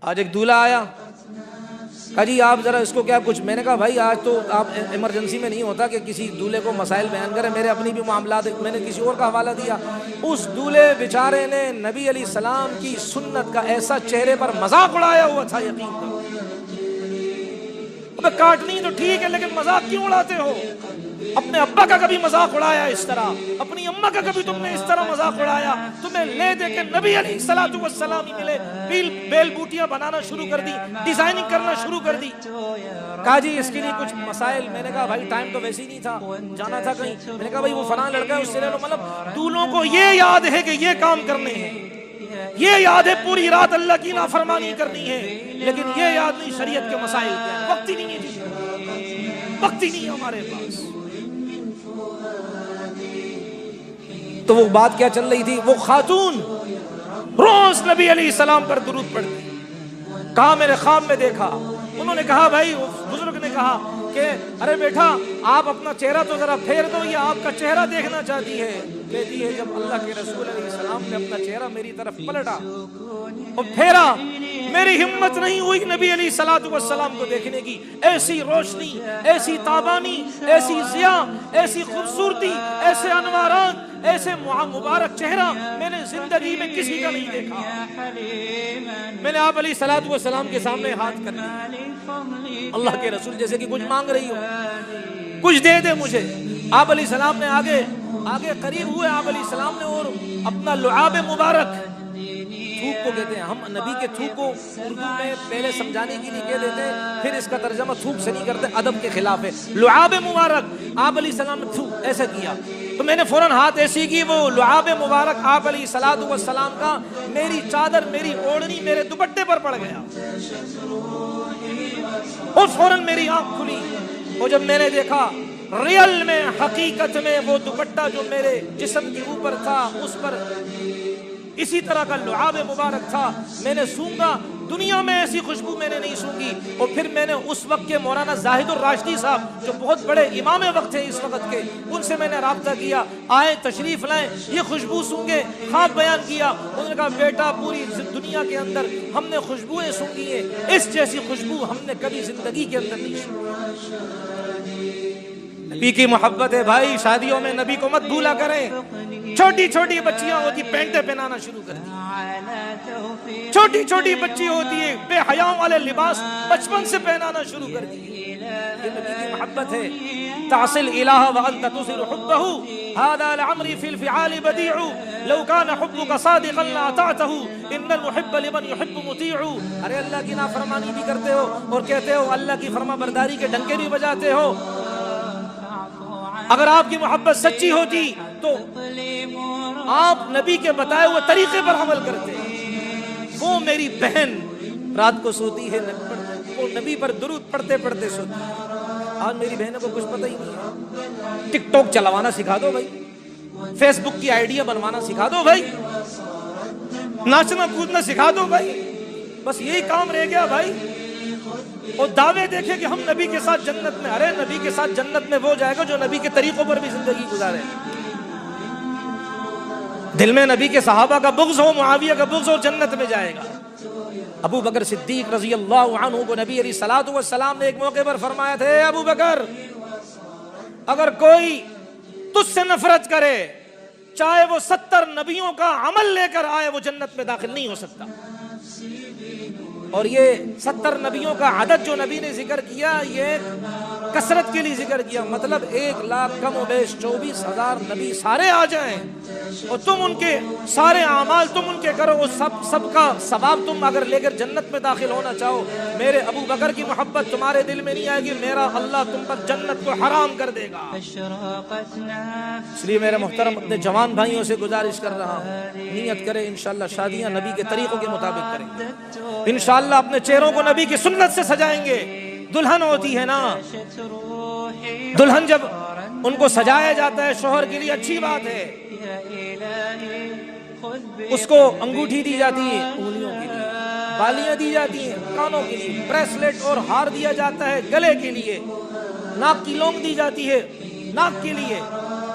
آج ایک دولہا آیا، کہا جی آپ ذرا اس کو کیا کچھ، میں نے کہا بھائی آج تو آپ ایمرجنسی میں نہیں ہوتا کہ کسی دولہے کو مسائل بیان کریں، میرے اپنی بھی معاملات، میں نے کسی اور کا حوالہ دیا۔ اس دولہے بیچارے نے نبی علیہ السلام کی سنت کا ایسا چہرے پر مذاق اڑایا ہوا تھا، یقین کرو۔ ابے کاٹنی تو ٹھیک ہے لیکن مذاق کیوں اڑاتے ہو؟ اپنے ابا کا کبھی مذاق اڑایا اس طرح؟ اپنی اماں کا کبھی تم نے اس طرح مذاق اڑایا؟ تمہیں لے دے کے نبی علیہ الصلوۃ والسلام ہی ملے، بیل بوٹیاں بنانا شروع کر دی، ڈیزائننگ کرنا شروع کر دی۔ کہا جی اس کے لیے کچھ مسائل، میں نے کہا بھائی ٹائم تو ویسے ہی نہیں تھا، جانا تھا کہیں، میں نے کہا بھائی وہ فلاں لڑکا ہے اس سے لے لو۔ مطلب دولوں کو یہ یاد ہے کہ یہ کام کرنے ہیں، یہ یاد ہے پوری رات اللہ کی نافرمانی کرنی ہے، لیکن یہ یاد نہیں شریعت کے مسائل کیا ہے۔ وقت ہی نہیں ہے جی، وقت ہی نہیں ہے ہمارے پاس۔ تو وہ بات کیا چل رہی تھی، وہ خاتون روز نبی علیہ السلام پر درود پڑھتی۔ کہا میں نے خواب میں دیکھا، انہوں نے کہا بھائی بزرگ نے کہا کہ ارے بیٹا آپ اپنا چہرہ تو ذرا پھیر دو، یہ آپ کا چہرہ دیکھنا چاہتی ہے۔ کہتی ہے جب اللہ کے رسول علیہ السلام نے اپنا چہرہ میری طرف پلٹا اور پھیرا، میری ہمت نہیں ہوئی نبی علیہ الصلوۃ والسلام کو دیکھنے کی۔ ایسی روشنی، ایسی تابانی، ایسی ضیاء، ایسی خوبصورتی، ایسے انوارات، ایسے مبارک چہرہ میں نے زندگی میں کسی کا نہیں دیکھا۔ میں نے آپ علیہ الصلوۃ والسلام کے سامنے ہاتھ کر لیا، اللہ کے رسول جیسے کہ کچھ مانگ رہی ہو، کچھ دے دے مجھے۔ آپ علیہ السلام نے آگے قریب ہوئے، آپ علیہ السلام نے اور اپنا لعاب مبارک، تھوک کو کہتے ہیں ہم نبی کے تھوک کو اردو میں پہلے سمجھانے کے لیے کہہ دیتے ہیں، پھر اس کا ترجمہ تھوک سے نہیں کرتے، ادب کے خلاف ہے۔ لعاب مبارک آپ علیہ السلام نے تھوک ایسا کیا تو میں نے فوراً ہاتھ ایسی کی، وہ لعاب مبارک آپ علیہ الصلوۃ والسلام کا میری چادر، میری اوڑھنی، میرے دوپٹے پر پڑ گیا اور فوراً میری آنکھ کھلی۔ اور جب میں نے دیکھا ریل میں، حقیقت میں وہ دوپٹہ جو میرے جسم کے اوپر تھا اس پر اسی طرح کا لعاب مبارک تھا، میں نے سونگا، دنیا میں ایسی خوشبو میں نے نہیں سونگی۔ اور پھر میں نے اس وقت کے مولانا زاہد الراشدی صاحب جو بہت بڑے امام وقت ہیں اس وقت کے، ان سے میں نے رابطہ کیا، آئے تشریف لائیں، یہ خوشبو سونگے، خواب بیان کیا۔ انہوں نے کہا بیٹا پوری دنیا کے اندر ہم نے خوشبوئیں سونگی ہیں، اس جیسی خوشبو ہم نے کبھی زندگی کے اندر نہیں سونگی۔ نبی کی محبت ہے بھائی، شادیوں میں نبی کو مت بھولا کریں۔ چھوٹی چھوٹی بچیاں ہوتی پینٹیں پہنانا شروع کر دی، چھوٹی چھوٹی بچی ہوتی ہے بے حیاؤں والے لباس بچپن سے پہنانا شروع کر دی۔ یہ نبی کی محبت ہے۔ تعصل الہ وانت تظہر حبہ هذا لعمری فی الفعال بدیع لو کان حبک صادقا لاطعتہ ان المحب لمن يحب مطیع۔ ارے اللہ کی نافرمانی بھی کرتے ہو اور کہتے ہو اللہ کی فرما برداری کے ڈنکے بھی بجاتے ہو۔ اگر آپ کی محبت سچی ہوتی تو آپ نبی کے بتائے ہوئے طریقے پر عمل کرتے۔ وہ میری بہن رات کو سوتی ہے، وہ نبی پر درود پڑھتے پڑھتے سوتی ہے۔ آج میری بہنوں کو کچھ پتہ ہی نہیں ہے۔ ٹک ٹاک چلوانا سکھا دو بھائی، فیس بک کی آئیڈیا بنوانا سکھا دو بھائی، ناچنا کودنا سکھا دو بھائی، بس یہی کام رہ گیا بھائی۔ اور دعوے دیکھیں کہ ہم نبی کے ساتھ جنت میں، ارے نبی کے ساتھ جنت میں وہ جائے گا جو نبی کے طریقوں پر بھی زندگی گزارے۔ دل میں نبی کے صحابہ کا بغض ہو، معاویہ کا بغض ہو، جنت میں جائے گا۔ ابو بکر صدیق رضی اللہ عنہ کو نبی علیہ الصلوۃ والسلام نے ایک موقع پر فرمایا تھا، اے ابو بکر اگر کوئی تجھ سے نفرت کرے چاہے وہ 70 نبیوں کا عمل لے کر آئے، وہ جنت میں داخل نہیں ہو سکتا۔ اور یہ 70 نبیوں کا عدد جو نبی نے ذکر کیا، یہ کثرت کے لیے ذکر کیا، مطلب 1,00,000 کم و بیش 24,000 نبی سارے آ جائیں اور تم ان کے سارے اعمال تم ان کے کرو، وہ سب کا ثواب تم اگر لے کر جنت میں داخل ہونا چاہو، میرے ابو بکر کی محبت تمہارے دل میں نہیں آئے گی، میرا اللہ تم پر جنت کو حرام کر دے گا۔ اس لیے میرے محترم اپنے جوان بھائیوں سے گزارش کر رہا ہوں، نیت کریں انشاءاللہ شادیاں نبی کے طریقوں کے مطابق کریں گے، انشاءاللہ اپنے چہروں کو نبی کی سنت سے سجائیں گے۔ دلہن ہوتی ہے نا، دلہن جب ان کو سجایا جاتا ہے شوہر کے لیے اچھی بات ہے، اس کو انگوٹھی دی جاتی ہے انگلیوں کے لیے، بالیاں دی جاتی ہیں کانوں کے لیے، بریسلیٹ اور ہار دیا جاتا ہے گلے کے لیے، ناک کی لونگ دی جاتی ہے ناک کے لیے،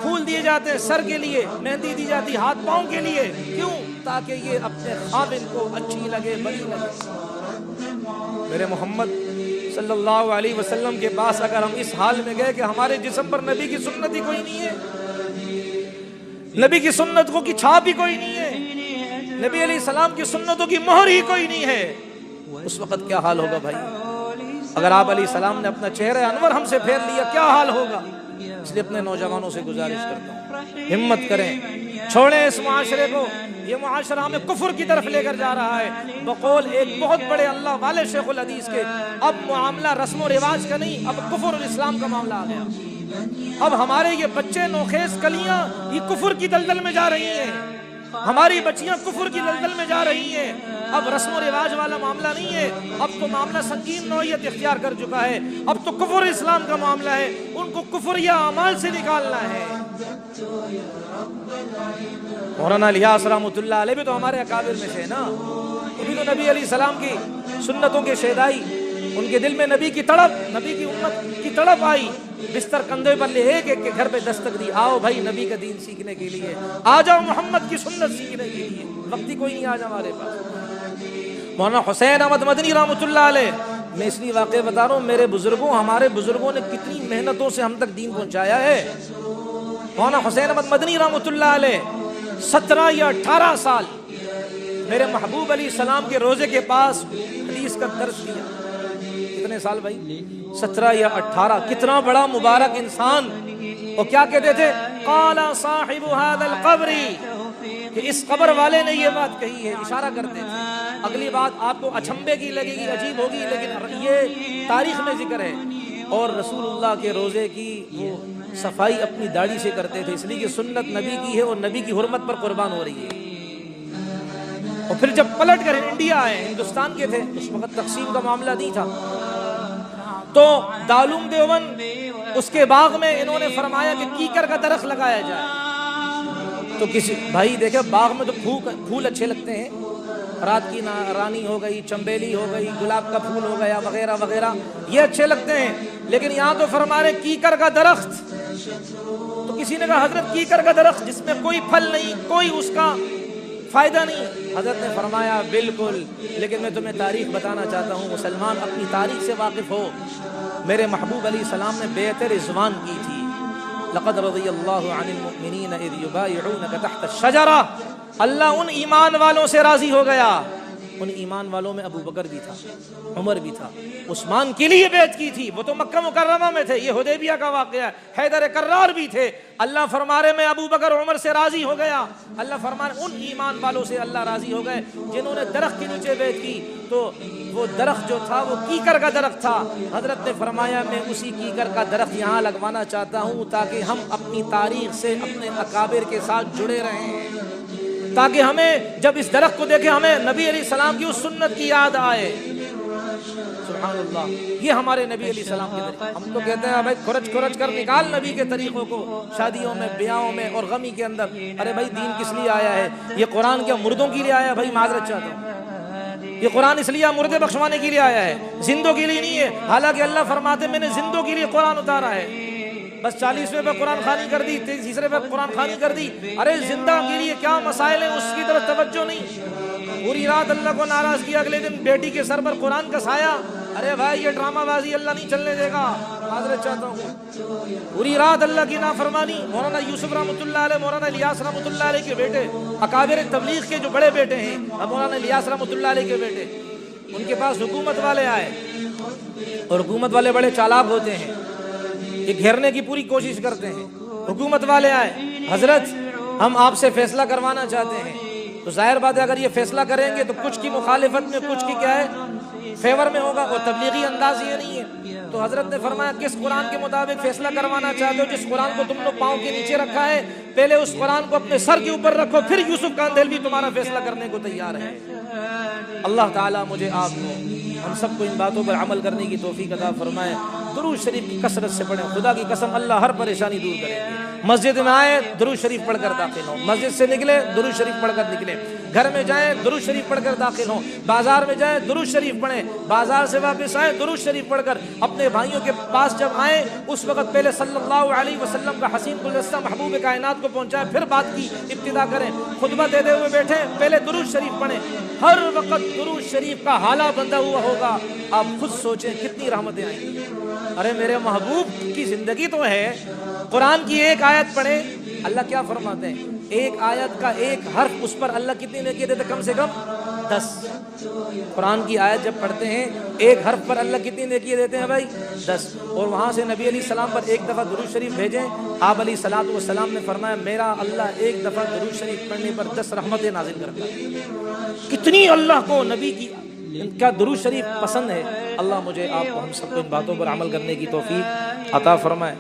پھول دیے جاتے ہیں سر کے لیے، مہندی دی جاتی ہاتھ پاؤں کے لیے، کیوں؟ تاکہ یہ اپنے خاوند کو اچھی لگے، بڑی لگے۔ میرے محمد صلی اللہ علیہ وسلم کے پاس اگر ہم اس حال میں گئے کہ ہمارے جسم پر نبی کی سنت ہی کوئی نہیں ہے، نبی کی سنت کو کی چھاپ ہی کوئی نہیں ہے، نبی علیہ السلام کی سنتوں کی مہر ہی کوئی نہیں ہے، اس وقت کیا حال ہوگا بھائی؟ اگر آپ علیہ السلام نے اپنا چہرہ انور ہم سے پھیر لیا کیا حال ہوگا؟ اس لیے اپنے نوجوانوں سے گزارش کرتا ہوں ہمت کریں، چھوڑیں اس معاشرے کو، یہ معاشرہ ہمیں کفر کی طرف لے کر جا رہا ہے۔ بقول ایک بہت بڑے اللہ والے شیخ الحدیث کے، اب معاملہ رسم و رواج کا نہیں، اب کفر اور اسلام کا معاملہ آ گیا۔ اب ہمارے یہ بچے نوخیز کلیاں یہ کفر کی دلدل میں جا رہی ہیں، ہماری بچیاں کفر کی دلدل میں جا رہی ہیں۔ اب رسم و رواج والا معاملہ نہیں ہے، اب تو معاملہ سنگین نوعیت اختیار کر چکا ہے، اب تو کفر اسلام کا معاملہ ہے، ان کو کفر یا اعمال سے نکالنا ہے۔ مولانا الیاس رحمۃ اللہ علیہ بھی تو ہمارے اکابر میں سے نا، وہ بھی تو نبی علیہ السلام کی سنتوں کے شیدائی، ان کے دل میں نبی کی تڑپ، نبی کی امت کی تڑپ آئی، بستر کندھے پر لے ایک ایک کے گھر پہ دستک دی، آؤ بھائی نبی کا دین سیکھنے کے لیے، آ جاؤ محمد کی سنت سیکھنے کے لیے، وقت ہی کوئی نہیں آج ہمارے پاس۔ مولانا حسین احمد مدنی رحمۃ اللہ علیہ، میں اس لیے واقعہ بتا رہا ہوں، میرے بزرگوں، ہمارے بزرگوں نے کتنی محنتوں سے ہم تک دین پہنچایا ہے۔ مولانا حسین احمد مدنی رحمۃ اللہ علیہ 17 یا 18 سال میرے محبوب علیہ السلام کے روزے کے پاس حدیث کا درس دیا۔ کتنے سال بھائی؟ 17 یا 18۔ کتنا بڑا مبارک انسان۔ وہ کیا کہتے تھے؟ قال صاحب هذا القبر، کہ اس قبر والے نے یہ بات کہی ہے، اشارہ کرتے تھے۔ اگلی بات آپ کو اچھمبے کی لگے گی، عجیب ہوگی، لیکن یہ تاریخ میں ذکر ہے۔ اور رسول اللہ کے روزے کی وہ صفائی اپنی داڑھی سے کرتے تھے، اس لیے کہ سنت نبی کی ہے اور نبی کی حرمت پر قربان ہو رہی ہے۔ اور پھر جب پلٹ کر انڈیا آئے، ہندوستان کے تھے، اس وقت تقسیم کا معاملہ نہیں تھا، تو دارالعلوم دیوبند اس کے باغ میں انہوں نے فرمایا کہ کیکر کا درخت لگایا جائے۔ تو کسی بھائی دیکھے باغ میں تو پھول اچھے لگتے ہیں، رات کی رانی ہو گئی، چمبیلی ہو گئی، گلاب کا پھول ہو گیا، وغیرہ وغیرہ، یہ اچھے لگتے ہیں، لیکن یہاں تو فرما رہے کیکر کا درخت۔ تو کسی نے کہا حضرت کیکر کا درخت جس میں کوئی پھل نہیں، کوئی اس کا فائدہ نہیں۔ حضرت نے فرمایا بالکل، لیکن میں تمہیں تاریخ بتانا چاہتا ہوں، مسلمان اپنی تاریخ سے واقف ہو۔ میرے محبوب علیہ السلام نے بیعت رضوان کی تھی، لقد رضی اللہ عن المؤمنین اذ یبایعونک تحت الشجرہ، اللہ ان ایمان والوں سے راضی ہو گیا، ان ایمان والوں میں ابو بکر بھی تھا، عمر بھی تھا، عثمان کے لیے بیعت کی تھی، وہ تو مکہ مکرمہ میں تھے، یہ حدیبیہ کا واقعہ ہے، حیدر کرار بھی تھے۔ اللہ فرما رہے میں ابو بکر عمر سے راضی ہو گیا، اللہ فرما رہے ان ایمان والوں سے اللہ راضی ہو گئے جنہوں نے درخت کے نیچے بیعت کی۔ تو وہ درخت جو تھا وہ کیکر کا درخت تھا۔ حضرت نے فرمایا میں اسی کیکر کا درخت یہاں لگوانا چاہتا ہوں تاکہ ہم اپنی تاریخ سے اپنے اکابر کے ساتھ جڑے رہیں، تاکہ ہمیں جب اس درخت کو دیکھیں ہمیں نبی علیہ السلام کی اس سنت کی یاد آئے۔ سبحان اللہ، یہ ہمارے نبی علیہ السلام کے طریقے۔ ہم تو کہتے ہیں بھائی کھرچ کر نکال نبی کے طریقوں کو شادیوں میں، بیاہوں میں اور غمی کے اندر۔ ارے بھائی دین کس لیے آیا ہے؟ یہ قرآن کیا مردوں کے لیے آیا ہے؟ بھائی معذرت چاہتا ہوں، یہ قرآن اس لیے مردے بخشوانے کے لیے آیا ہے، زندوں کے لیے نہیں ہے۔ حالانکہ اللہ فرماتے میں نے زندوں کے لیے قرآن اتارا ہے، بس 40ویں پہ قرآن خوانی کر دی، تیسرے پہ قرآن خوانی کر دی۔ ارے زندہ کے لیے کیا مسائل ہیں، اس کی طرف توجہ نہیں۔ پوری رات اللہ کو ناراض کیا، اگلے دن بیٹی کے سر پر قرآن کا سایہ۔ ارے بھائی یہ ڈرامہ بازی اللہ نہیں چلنے دے گا، معذرت چاہتا ہوں۔ پوری رات اللہ کی نافرمانی۔ مولانا یوسف رحمۃ اللہ علیہ، مولانا الیاس رحمۃ اللہ علیہ کے بیٹے، اکابر تبلیغ کے جو بڑے بیٹے ہیں، اب مولانا الیاس رحمۃ اللہ علیہ کے بیٹے، ان کے پاس حکومت والے آئے، اور حکومت والے بڑے چالاک ہوتے ہیں، یہ گھیرنے کی پوری کوشش کرتے ہیں۔ حکومت والے آئے، حضرت ہم آپ سے فیصلہ کروانا چاہتے ہیں۔ تو ظاہر بات ہے اگر یہ فیصلہ کریں گے تو کچھ کی مخالفت میں، کچھ کی کیا ہے فیور میں ہوگا، اور تبلیغی انداز یہ نہیں ہے۔ تو حضرت نے فرمایا کس قرآن کے مطابق فیصلہ کروانا چاہتے ہو؟ جس قرآن کو تم نے پاؤں کے نیچے رکھا ہے، پہلے اس قرآن کو اپنے سر کے اوپر رکھو، پھر یوسف کاندھیل بھی تمہارا فیصلہ کرنے کو تیار ہے۔ اللہ تعالیٰ مجھے آپ کو ہم سب کو ان باتوں پر عمل کرنے کی توفیق عطا فرمائے۔ درود شریف کی کثرت سے پڑھیں، خدا کی قسم اللہ ہر پریشانی دور کرے گی۔ مسجد میں آئے درود شریف پڑھ کر داخل ہو، مسجد سے نکلے درود شریف پڑھ کر نکلے۔ گھر میں جائیں درود شریف پڑھ کر داخل ہوں، بازار میں جائیں درود شریف پڑھیں، بازار سے واپس آئیں درود شریف پڑھ کر، اپنے بھائیوں کے پاس جب آئیں اس وقت پہلے صلی اللہ علیہ وسلم کا حسین گلدستہ محبوب کائنات کو پہنچائیں، پھر بات کی ابتدا کریں، خطبہ دیتے ہوئے بیٹھیں پہلے درود شریف پڑھیں، ہر وقت درود شریف کا حالہ بندہ ہوا ہوگا، آپ خود سوچیں کتنی رحمتیں آئیں گی۔ ارے میرے محبوب کی زندگی تو ہے، قرآن کی ایک آیت پڑھیں، اللہ کیا فرماتے ہیں، ایک آیت کا ایک حرف اس پر اللہ کتنی نیکی دیتے؟ کم سے کم 10۔ قرآن کی آیت جب پڑھتے ہیں ایک حرف پر اللہ کتنی نیکی دیتے ہیں بھائی؟ 10۔ اور وہاں سے نبی علیہ السلام پر ایک دفعہ درود شریف بھیجیں، آپ علیہ الصلوۃ والسلام نے فرمایا میرا اللہ ایک دفعہ درود شریف پڑھنے پر 10 رحمتیں نازل کرتا ہے۔ کتنی اللہ کو نبی کی کا درود شریف پسند ہے۔ اللہ مجھے آپ کو ہم سب کو ان باتوں پر عمل کرنے کی توفیق عطا فرمائے۔